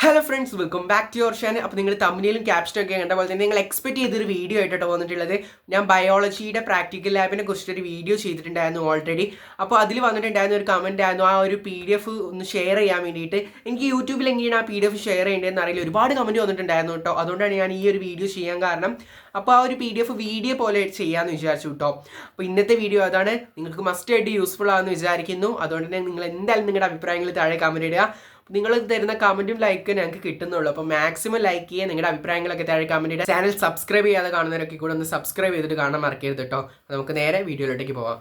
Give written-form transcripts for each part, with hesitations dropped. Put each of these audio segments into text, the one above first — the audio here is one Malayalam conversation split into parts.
Hello friends, welcome back to your channel. അപ്പോൾ നിങ്ങൾ തമ്മിലും ക്യാപ്ഷനൊക്കെ കണ്ട പോലെ തന്നെ നിങ്ങൾ എക്സ്പെക്ട് ചെയ്തൊരു വീഡിയോ ആയിട്ടോ വന്നിട്ടുള്ളത്. ഞാൻ ബയോളജിയുടെ പ്രാക്ടിക്കൽ ലാബിനെ കുറിച്ചൊരു വീഡിയോ ചെയ്തിട്ടുണ്ടായിരുന്നു ഓൾറെഡി. അപ്പോൾ അതിൽ വന്നിട്ടുണ്ടായിരുന്ന ഒരു കമൻറ്റ് ആയിരുന്നു ആ ഒരു PDF ഒന്ന് ഷെയർ ചെയ്യാൻ വേണ്ടിയിട്ട്. എനിക്ക് യൂട്യൂബിൽ എങ്ങനെയാണ് ആ PDF ഷെയർ ചെയ്യേണ്ടതെന്ന് അറിയില്ല. ഒരുപാട് കമൻറ്റ് വന്നിട്ടുണ്ടായിരുന്നു കേട്ടോ. അതുകൊണ്ടാണ് ഞാൻ ഈ ഒരു വീഡിയോ ചെയ്യാൻ കാരണം. അപ്പോൾ ആ ഒരു PDF വീഡിയോ പോലെ ചെയ്യാമെന്ന് വിചാരിച്ചു കേട്ടോ. അപ്പോൾ ഇന്നത്തെ വീഡിയോ അതാണ്. നിങ്ങൾക്ക് മസ്റ്റ് ആയിട്ട് യൂസ്ഫുൾ ആണെന്ന് വിചാരിക്കുന്നു. അതുകൊണ്ട് തന്നെ നിങ്ങൾ എന്തായാലും നിങ്ങളുടെ അഭിപ്രായങ്ങൾ താഴെ കമൻറ്റ് ഇടുക. നിങ്ങൾ തരുന്ന കമൻറ്റും ലൈക്ക് ഞങ്ങൾക്ക് കിട്ടുന്നുള്ളൂ. അപ്പോൾ മാക്സിമം ലൈക്ക് ചെയ്യുക, നിങ്ങളുടെ അഭിപ്രായങ്ങളൊക്കെ താഴെ കമൻറ്റ് ചെയ്യുക. ചാനൽ സബ്സ്ക്രൈബ് ചെയ്യാതെ കാണുന്നവരൊക്കെ കൂടെ ഒന്ന് സബ്സ്ക്രൈബ് ചെയ്തിട്ട് കാണാൻ മറക്കരുത് കേട്ടോ. നമുക്ക് നേരെ വീഡിയോയിലോട്ടേക്ക് പോവാം.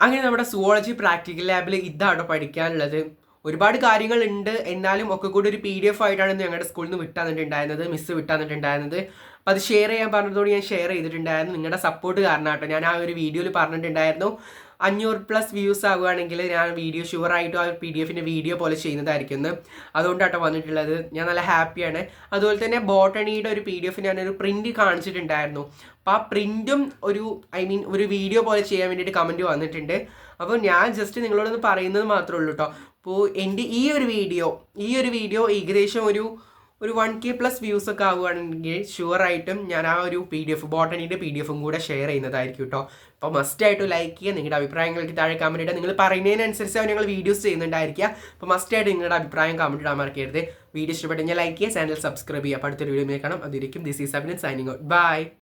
അങ്ങനെ നമ്മുടെ സുവോളജി പ്രാക്ടിക്കൽ ലാബിൽ ഇതാണ് പഠിക്കാനുള്ളത്. ഒരുപാട് കാര്യങ്ങളുണ്ട്, എന്നാലും ഒക്കെ കൂടി ഒരു PDF ആയിട്ടാണ് ഞങ്ങളുടെ സ്കൂളിൽ നിന്ന് വിട്ടാന്നിട്ടുണ്ടായിരുന്നത്, മിസ്സ് വിട്ടാന്നിട്ടുണ്ടായിരുന്നത്. അപ്പോൾ അത് ഷെയർ ചെയ്യാൻ പറഞ്ഞതോട് ഞാൻ ഷെയർ ചെയ്തിട്ടുണ്ടായിരുന്നു. നിങ്ങളുടെ സപ്പോർട്ട് കാരണം കേട്ടോ. ഞാൻ ആ ഒരു വീഡിയോയിൽ പറഞ്ഞിട്ടുണ്ടായിരുന്നു 500+ വ്യൂസ് ആവുകയാണെങ്കിൽ ഞാൻ വീഡിയോ ഷുവറായിട്ടും ആ PDF വീഡിയോ പോലെ ചെയ്യുന്നതായിരിക്കും. അതുകൊണ്ടാട്ടോ വന്നിട്ടുള്ളത്. ഞാൻ നല്ല ഹാപ്പിയാണ്. അതുപോലെ തന്നെ ബോട്ടണിയുടെ ഒരു PDF ഞാനൊരു പ്രിൻറ്റ് കാണിച്ചിട്ടുണ്ടായിരുന്നു. അപ്പോൾ ആ പ്രിൻറ്റും ഒരു വീഡിയോ പോലെ ചെയ്യാൻ വേണ്ടിയിട്ട് കമൻറ്റ് വന്നിട്ടുണ്ട്. അപ്പോൾ ഞാൻ ജസ്റ്റ് നിങ്ങളോടൊന്ന് പറയുന്നത് മാത്രമേ ഉള്ളൂ കേട്ടോ. അപ്പോൾ എൻ്റെ ഈ ഒരു വീഡിയോ ഏകദേശം ഒരു 1K+ വ്യൂസ് ഒക്കെ ആവുകയാണെങ്കിൽ ഷുവറായിട്ടും ഞാൻ ആ ഒരു ബോട്ടണിയുടെ PDF കൂടെ ഷെയർ ചെയ്യുന്നതായിരിക്കും കേട്ടോ. അപ്പോൾ മസ്റ്റായിട്ട് ലൈക്ക് ചെയ്യുക, നിങ്ങളുടെ അഭിപ്രായങ്ങൾക്ക് താഴെ കമൻറ്റ് ഇടുക. നിങ്ങൾ പറയുന്നതിനനുസരിച്ച് ഞങ്ങൾ വീഡിയോസ് ചെയ്യുന്നുണ്ടായിരിക്കുക. അപ്പോൾ മസ്റ്റായിട്ട് നിങ്ങളുടെ അഭിപ്രായം കമൻറ്റ് ഇടാൻ മറക്കരുത്. വീഡിയോ ഇഷ്ടപ്പെട്ടെങ്കിൽ ലൈക്ക് ചെയ്യുക, ചാനൽ സബ്സ്ക്രൈബ് ചെയ്യുക. അപ്പോൾ അടുത്തൊരു വീഡിയോ കാണാം. അതിരിക്കും. This is Abhinand signing out. By.